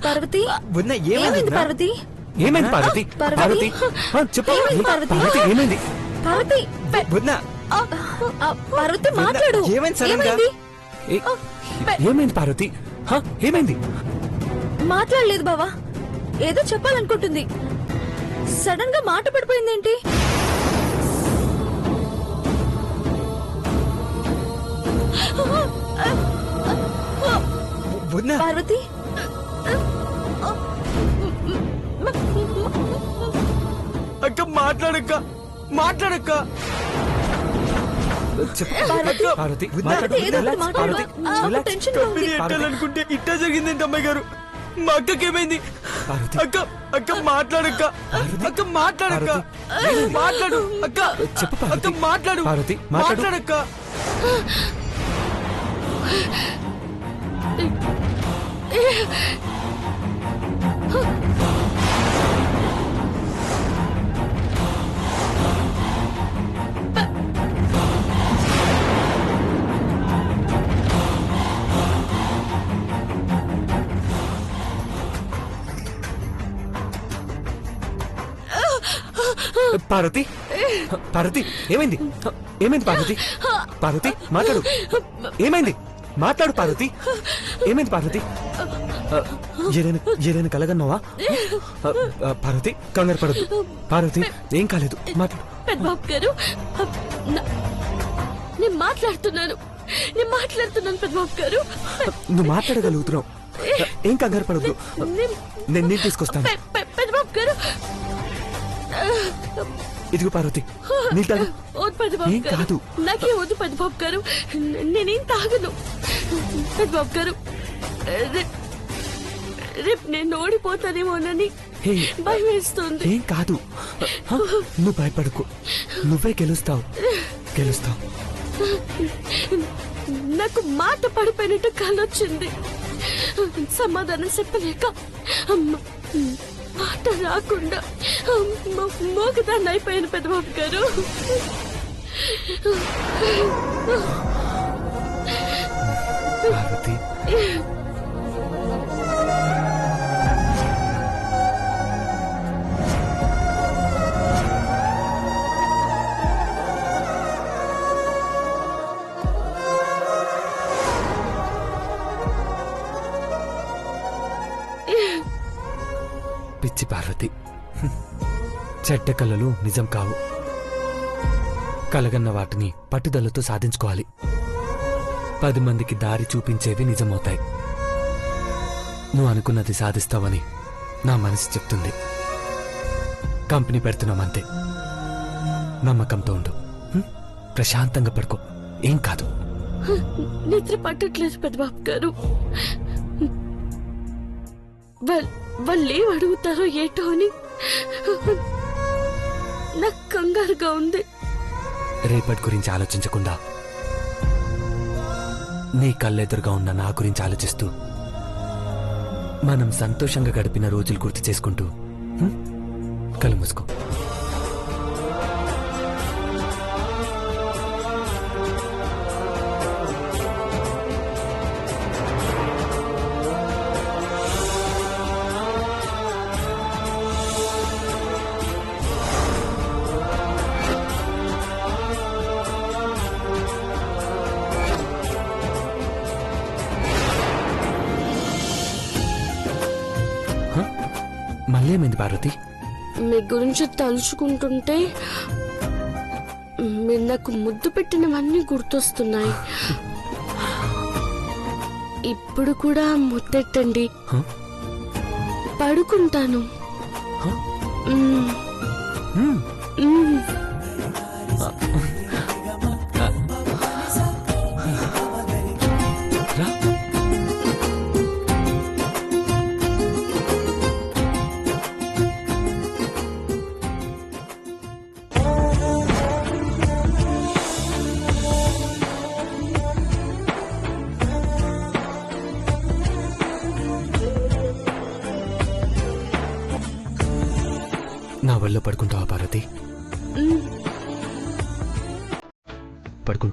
పార్వతి ఏమైంది పార్వతి? ఏమైంది పార్వతి? పార్వతి చెప్పు పార్వతి ఏమైంది? పార్వతి పార్వతి మాట్లాడు. ఏమైంది? ఏమైంది పార్వతి? ఏమైంది? మాట్లాడలేదు బావా, ఏదో చెప్పాలనుకుంటుంది. సడన్ గా మాట పడిపోయిందేంటి? పార్వతి అక్క మాట్లాడక్క మాట్లాడక్క పార్వతి ఎట్టాలనుకుంటే ఇట్టా జరిగిందంటే అమ్మాయి గారు. మా అక్కకి ఏమైంది? అక్క అక్క మాట్లాడక్క అక్క మాట్లాడక్క మాట్లాడు అక్క అక్క మాట్లాడు పార్వతి మాట్లాడక్క. పార్వతి పార్వతి ఏమైంది? ఏమైంది పార్వతి? పార్వతి మాట్లాడు. ఏమైంది? మాట్లాడు పార్వతి. ఏమైంది పార్వతి? ఏదైనా కలగన్నావా? పార్వతి కంగారు పడద్దు. పార్వతి ఏం కాలేదు, మాట్లాడు. పెద్దబాబు గారు, నేను మాట్లాడుతున్నాను పెద్దబాబు గారు. నువ్వు మాట్లాడగలుగుతున్నావు, ఏం కంగారు పడద్దు. నేను నీళ్ళు తీసుకొస్తాను. పెద్దబాబు గారు, ఇదిగో పార్వతి నీళ్ళు తాగు. ఏం కాదు. నాకే వద్దు పెద్దబాబు గారు, నేనేం తాగను. పెద్దబాబు గారు, రేపు నేను ఓడిపోతానేమోనని భయం వేస్తుంది. ఏం కాదు, నువ్వు భయపడకు, నువ్వే గెలుస్తావు. నాకు మాట పడిపోయినట్టు కలొచ్చింది. సమాధానం చెప్పలేక మాట రాకుండా మోగదాన్ని అయిపోయాను పెద్దబాబు గారు. పార్వతి పిచ్చి పార్వతి, చెడ్డ కలలు నిజం కావు. కలగన్న వాటిని పట్టుదలతో సాధించుకోవాలి. 10 మందికి దారి చూపించేవి నిజమవుతాయి. నువ్వు అనుకున్నది సాధిస్తావని నా మనసు చెప్తుంది. కంపెనీ పెడుతున్నామంతే, నమ్మకంతో ఉండు. ప్రశాంతంగా పడుకో, ఏం కాదు. నిద్ర పట్టట్లేదు పెద్దబాబు గారు. వాళ్ళు ఏం అడుగుతారో ఏటో అని నాకు కంగారుగా ఉంది. రేపటి గురించి ఆలోచించకుండా నీ కళ్ళెదురుగా ఉన్న నా గురించి ఆలోచిస్తూ, మనం సంతోషంగా గడిపిన రోజులు గుర్తు చేసుకుంటూ కళ్ళు మూసుకో. మళ్ళీ ఏమైంది పార్వతి? మీ గురించి తలుచుకుంటుంటే మీరు నాకు ముద్దు పెట్టినవన్నీ గుర్తొస్తున్నాయి. ఇప్పుడు కూడా ముద్దెట్టండి, పడుకుంటాను. నా వల్ల పడుకుంటావా పార్వతి? పడుకు.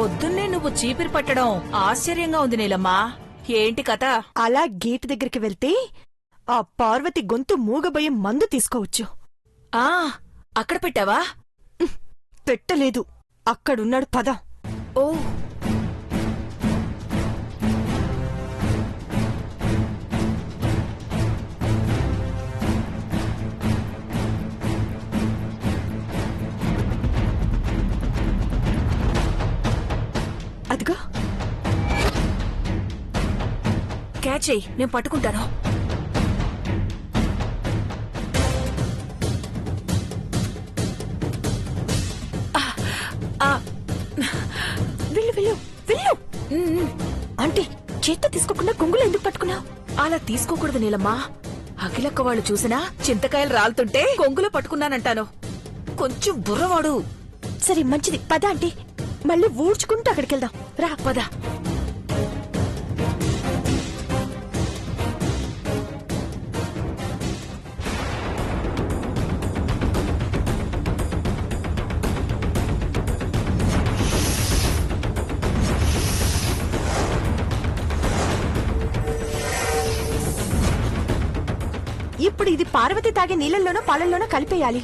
పొద్దున్నే నువ్వు చీపిరి పట్టడం ఆశ్చర్యంగా ఉంది నీలమ్మా. ఏంటి కథ? అలా గేటు దగ్గరికి వెళ్తే ఆ పార్వతి గొంతు మూగబోయే మందు తీసుకోవచ్చు. ఆ అక్కడ పెట్టావా? పెట్టలేదు, అక్కడున్నాడు, పద. ఓ అదిగో. క్యాచ్ అయ్యి, నేను పట్టుకుంటాను. వెళ్ళు వెళ్ళు వెళ్ళు. ఆంటీ, చేత్తో తీసుకోకుండా కొంగులు ఎందుకు పట్టుకున్నావు? అలా తీసుకోకూడదు నీలమ్మా. అఖిలక్క వాళ్ళు చూసినా చింతకాయలు రాలుతుంటే కొంగులో పట్టుకున్నానంటాను. కొంచెం బుర్రవాడు. సరే మంచిది, పద ఆంటీ. మళ్ళీ ఊడ్చుకుంటూ అక్కడికెళ్దాం. రా పద. ఇప్పుడు ఇది పార్వతి తాగే నీళ్ళల్లోనో పాలల్లోనో కలిపేయాలి.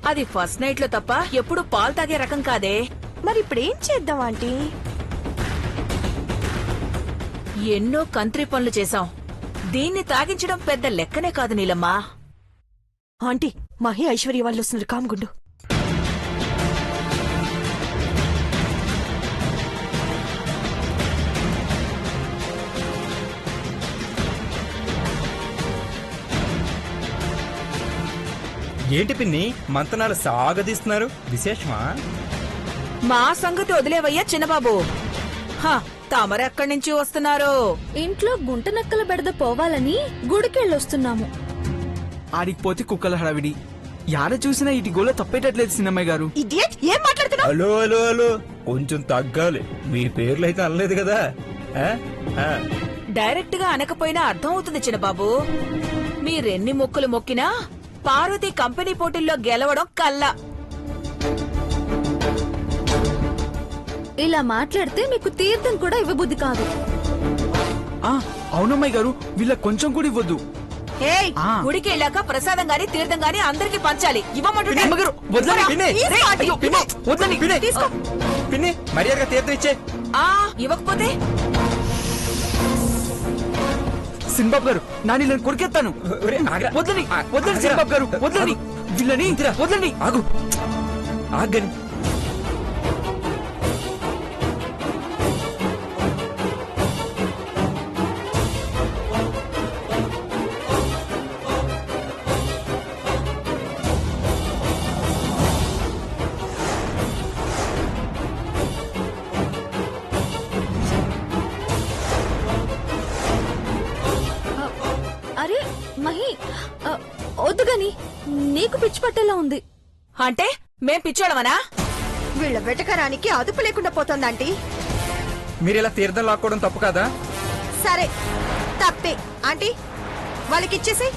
అది ఫస్ట్ నైట్ లో తప్ప ఎప్పుడు పాలు తాగే రకం కాదే. మరి ఇప్పుడు ఏం చేద్దాం ఆంటీ? ఎన్నో కంత్రి పనులు చేశాం. దీన్ని తాగించడం పెద్ద లెక్కనే కాదు నీలమ్మా. ఆంటీ, మహి ఐశ్వర్య వాళ్ళు వస్తున్నారు, కామ్గుండు. ఏంటి పిన్ని మంతనాలు సాగదీస్తున్నారు? విశేషమా? మా సంగతి వదిలేవయ్యా చిన్నబాబు. హ, తమరెక్కడి నుంచి వస్తున్నారు? ఇంట్లో గుంట నక్కల బెడద పోవాలని గుడికెళ్ళొస్తున్నాము. ఆడికి పోతే కుక్కల హడావిడి. యాడ చూసినా ఇటు గోల తప్పేటట్లేదు సిన్నమ్మాయి గారు. ఇడియట్, ఏం మాట్లాడుతున్నావు? హలో హలో హలో, కొంచెం తగ్గాలి. మీ పేర్లు అయితే అనలేదు కదా. ఆ? ఆ. డైరెక్ట్ గా అనకపోయినా అర్థం అవుతుంది చిన్నబాబు. మీరెన్ని మొక్కులు మొక్కినా పార్వతి కంపెనీ పోటీల్లో గెలవడం కల్లా. ఇలా మాట్లాడితే మీకు తీర్థం కూడా ఇవ్వబుద్ధి కాదు. అవునమ్మాయి గారు, వీళ్ళ కొంచెం కూడా ఇవ్వద్దు. ఏయ్, ఆ. గుడికి వెళ్ళాక ప్రసాదం గాని తీర్థం గాని అందరికి పంచాలి. ఇవ్వమంటుంటే అమ్మగారు, వదలండి. పిన్ని, రేయ్, అయ్యో, పిన్ని, వదలండి. పిన్ని, తీసుకో. పిన్ని, మర్యాదగా తీర్థం ఇచ్చే. ఆ ఇవ్వకపోతే సిన్బాబు గారు, నా నీళ్ళని కొరికేస్తాను. ఒరే, ఆగ్రా. వదలండి, వదలండి ఆగ్రా. సిన్బాబు గారు, వదలండి. వీళ్ళని ఇందిరా. వదలండి. ఆగు, ఆగని. అరే మహి, వద్దు గాని, నీకు పిచ్చి పట్టేలా ఉంది. అంటే మేం పిచ్చోళమనా? వీళ్ళ వెటకరానికి అదుపు లేకుండా పోతోందంటీ. మీరు ఇలా తీర్థం లాక్కోవడం తప్పు కదా? సరే, తప్పే. ఆంటీ, వాళ్ళకి ఇచ్చేసే.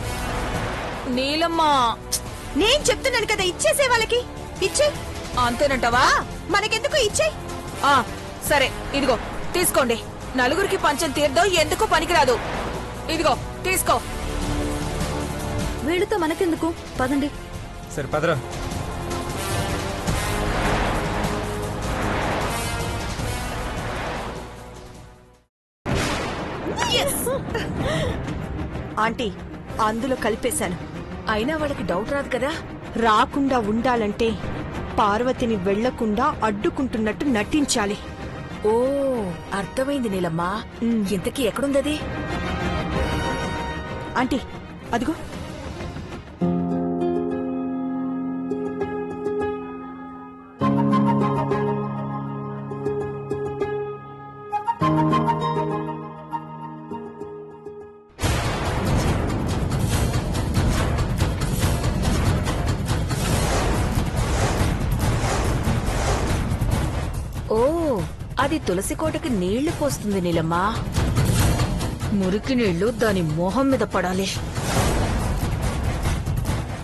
నీలమ్మా, నేను చెప్తున్నాను కదా, ఇచ్చేసే వాళ్ళకి. ఇచ్చే. అంతేనంటావా? మనకెందుకు, ఇచ్చే. ఆ సరే, ఇదిగో తీసుకోండి. నలుగురికి పంచం తీర్థం ఎందుకు పనికిరాదు. ఇదిగో తీసుకో. వీళ్ళతో మనకెందుకు, పదండి. సరే పదరా. ఆంటీ, అందులో కలిపేశాను. అయినా వాళ్ళకి డౌట్ రాదు కదా. రాకుండా ఉండాలంటే పార్వతిని వెళ్లకుండా అడ్డుకుంటున్నట్టు నటించాలి. ఓ అర్థమైంది నీలమ్మా. ఇంతకీ ఎక్కడుందది? ఆంటీ, అదిగో. ఓ అది తులసి కోటకి నీళ్లు పోస్తుంది నీలమ్మా. మురికి నీళ్లు దాని మొహం మీద పడాలి.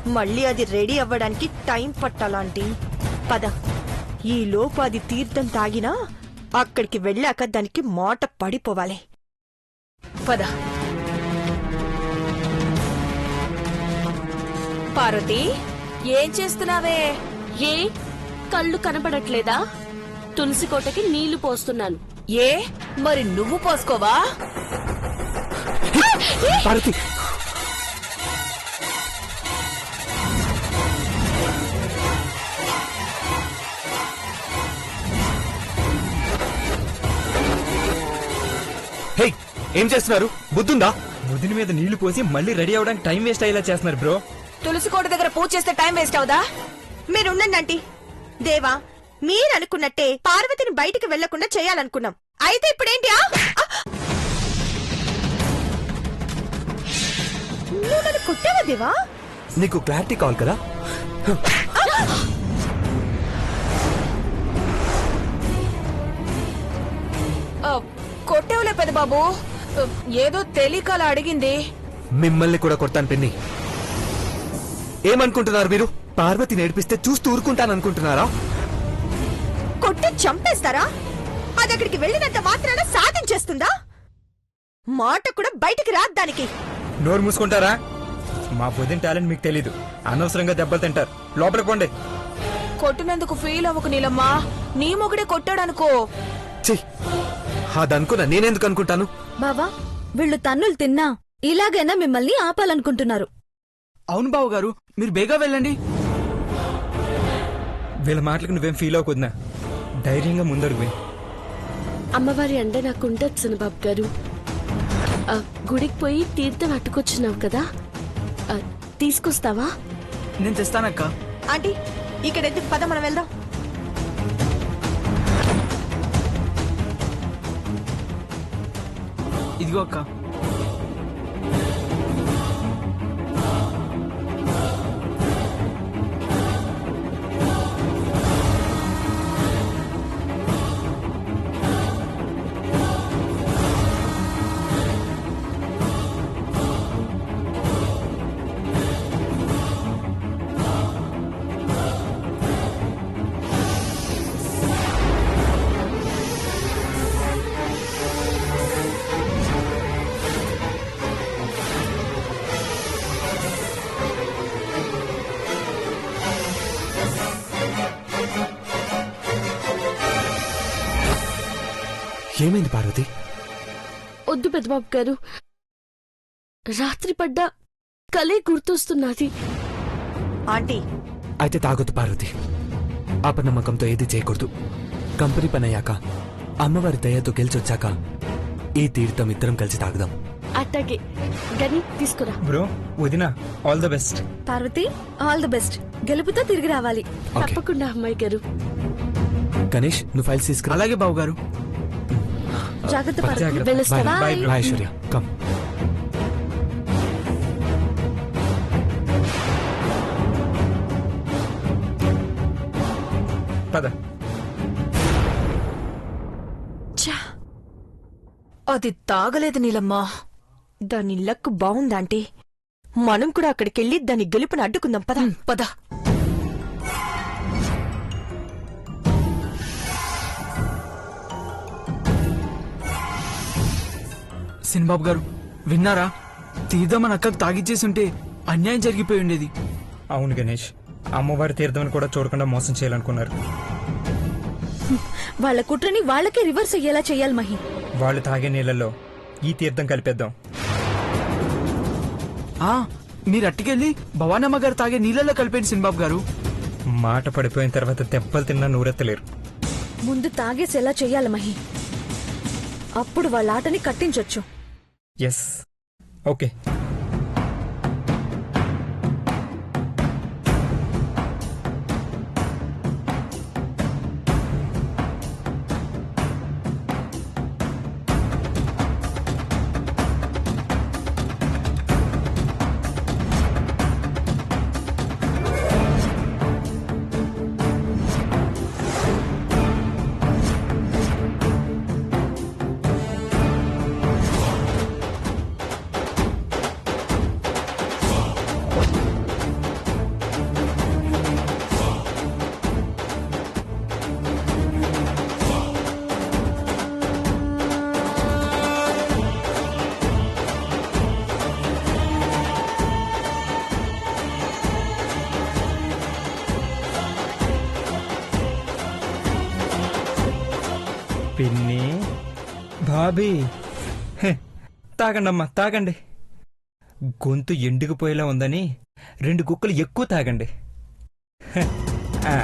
మళ్ళీ అది రెడీ అవ్వడానికి టైం పట్టాలాంటీ. పద, ఈ లోపు అది తీర్థం తాగినా అక్కడికి వెళ్ళాక దానికి మాట పడిపోవాలి. పద. పార్వతి, ఏం చేస్తున్నావే? ఏ కళ్ళు కనపడట్లేదా? తులసి కోటకి నీళ్లు పోస్తున్నాను. ఏ మరి నువ్వు పోసుకోవా? పార్వతి, హే, ఏం చేస్తున్నారు? బుద్ధుందా? ముదిని మీద నీళ్లు పోసి మళ్ళీ రెడీ అవడానికి టైం వేస్ట్ అయ్యేలా చేస్తున్నారు బ్రో. తులసి కోట దగ్గర పూజ చేస్తే టైం వేస్ట్ అవుదా? మీరుండండి ఆంటీ. దేవా, మీరనుకున్నట్టే పార్వతిని బయటికి వెళ్లకుండా చేయాలనుకున్నాం. అయితే ఇప్పుడేంటి? నువ్వు నన్ను కొట్టావా దేవా? నీకు క్లారిటీ కావాలి కదా? కొట్టేవులే పెద్ద బాబు, ఏదో తెలియకలా అడిగింది. మిమ్మల్ని కూడా కొడతాను పిన్ని. ఏమనుకుంటున్నారు మీరు? పార్వతి నేర్పిస్తే చూస్తూ ఊరుకుంటాననుకుంటున్నారా? కొట్టి చంపేస్తారా? అది అక్కడికి వెళ్ళినంత మాత్రాన సాధించేస్తుందా? మాట కూడా బయటికి రాదు దానికి. నోరు మూసుకుంటారా? మా పొద్దున టాలెంట్ మీకు తెలీదు. అనవసరంగా దెబ్బలు తింటారు. లోపలికి పోండి. కొట్టినందుకు ఫీల్ అవ్వకు నీలమ్మా. నీ మొగుడే కొట్టాడనుకో. చెయ్, అదనుకున్నా నేనెందుకు అనుకుంటాను? బావా, వీళ్ళు తన్నులు తిన్నా ఇలాగైనా మిమ్మల్ని ఆపాలనుకుంటున్నారు. అవును బావ గారు, మీరు బేగా వెళ్ళండి. వీళ్ళ మాటలకు నువ్వేం ఫీల్ అవ్వకూడదా. ధైర్యంగా ముందడుగు పోయి. అమ్మవారి అండ నాకు ఉండదు చిన్నబాబు గారు. గుడికి పోయి తీర్థం అట్టుకొచ్చినావు కదా, తీసుకొస్తావా? నేను తెస్తానక్క. ఆంటీ, ఇక్కడ ఎందుకు? పద మనం వెళ్దాం. ఇదిగో అక్క. ఏమైంది పార్వతి? వద్దు పెద్దబాబు గారు, రాత్రి పడ్డ కలే గుర్తొస్తున్నది. ఆంటీ, అయితే తాగొద్దు పార్వతి. అపనమ్మకంతో ఏది చేయకూడదు. కంపెనీ పని అయ్యాక, అమ్మవారి దయతో గెలిచొచ్చాక ఈ తీర్థం ఇద్దరం కలిసి తాగుదాం. అట్టాగే. గని తీసుకురా. బ్రో, వదినా, all the best. Parvati, all the best. గెలుపుతో తిరిగి రావాలి. ఓకే. తప్పకుండా అమ్మాయి గారు. గణేష్, నువ్వు ఫైల్స్ తీసుకురా. అలాగే బావు గారు. జాగ్రత్త పార్వతి. జాగ్రత్త. వెళ్ళొస్తావా? బాయ్. Bye Aishwarya, come. పద. ఛా, అది తాగలేదు నీలమ్మా. దాని లక్ బావుందాంటీ. మనం కూడా అక్కడికెళ్ళి దాని గెలుపుని అడ్డుకుందాం. పద. పద. సిన్బాబు గారు, విన్నారా? తీర్థం మన అక్కకు తాగిచ్చేసి ఉంటే అన్యాయం జరిగిపోయి ఉండేది. అవును గణేష్, అమ్మవారి తీర్థం కూడా చూడకుండా మోసం చేయాలనుకున్నారు. వాళ్ళ కుట్రని వాళ్ళకే రివర్స్ అయ్యేలా చెయ్యాలి మహి. వాళ్ళు తాగే నీళ్ళల్లో ఈ తీర్థం కలిపేద్దాం. మీరు అట్టుకెళ్ళి భవానమ్మ గారు తాగే నీళ్ళల్లో కలిపేయండి సిన్బాబు గారు. మాట పడిపోయిన తర్వాత దెబ్బలు తిన్నా నూరెత్తలేరు. ముందు తాగేసేలా చెయ్యాలి మహి. అప్పుడు వాళ్ళ ఆటని కట్టించొచ్చు. Yes, okay. పిన్ని బాబీ హె, తాగండమ్మా తాగండి. గొంతు ఎండుకుపోయేలా ఉందని 2 గుక్కలు ఎక్కువ తాగండి. హె, ఆ.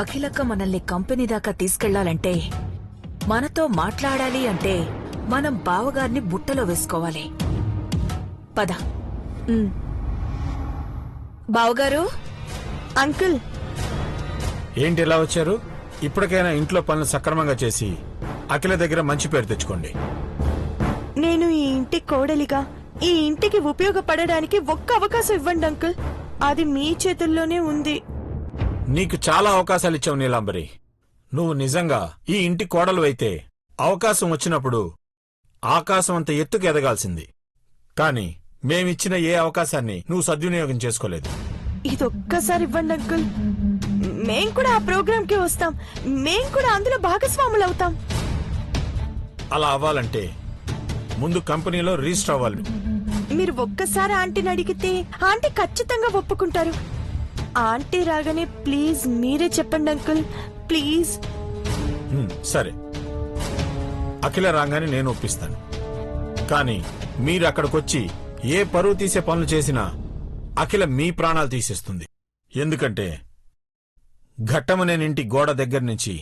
అఖిలక్క మనల్ని కంపెనీ దాకా తీసుకెళ్లాలంటే, మనతో మాట్లాడాలి అంటే మనం బావగారిని బుట్టలో వేసుకోవాలి. పద. బావగారు, అంకుల్, ఏంటి ఇలా వచ్చారు? ఇప్పటికైనా ఇంట్లో పనులు సక్రమంగా చేసి అఖిల దగ్గర మంచి పేరు తెచ్చుకోండి. నేను ఈ ఇంటి కోడలిగా ఈ ఇంటికి ఉపయోగపడడానికి ఒక్క అవకాశం ఇవ్వండి అంకుల్. అది మీ చేతుల్లోనే ఉంది. నీకు చాలా అవకాశాలు ఇచ్చావు నీలాంబరి. నువ్వు నిజంగా ఈ ఇంటి కోడలు అయితే అవకాశం వచ్చినప్పుడు ఆకాశం అంత ఎత్తుకు ఎదగాల్సింది. కాని మేమిచ్చిన ఏ అవకాశాన్ని నువ్వు సద్వినియోగం చేసుకోలేదు. ఇదొక్కసారి ఇవ్వండి అంకుల్. మేం కూడా ఆ ప్రోగ్రామ్ కి వస్తాం. మేం కూడా అందులో భాగస్వాములవుతాం. అలా అవ్వాలంటే ముందు కంపెనీలో రిజిస్టర్ అవ్వాలి. మీరు ఒక్కసారి ఆంటీని అడిగితే ఆంటీ ఖచ్చితంగా ఒప్పుకుంటారు. ఆంటీ రాగానే ప్లీజ్ మీరే చెప్పండి అంకుల్, ప్లీజ్. సరే, అఖిల రాగానే నేను ఒప్పిస్తాను. కానీ మీరు అక్కడికొచ్చి ఏ పరువు తీసే పనులు చేసినా అఖిల మీ ప్రాణాలు తీసేస్తుంది. ఎందుకంటే ఘట్టమనేనింటి గోడ దగ్గర నుంచి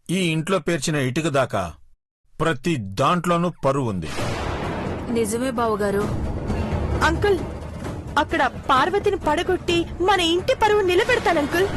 ఈ ఇంట్లో పేర్చిన ఇటుక దాకా ప్రతి దాంట్లోనూ పరువు ఉంది. నిజమే బావగారు. అంకుల్, అక్కడ పార్వతిని పడగొట్టి మన ఇంటి పరువు నిలబెడతాను అంకుల్.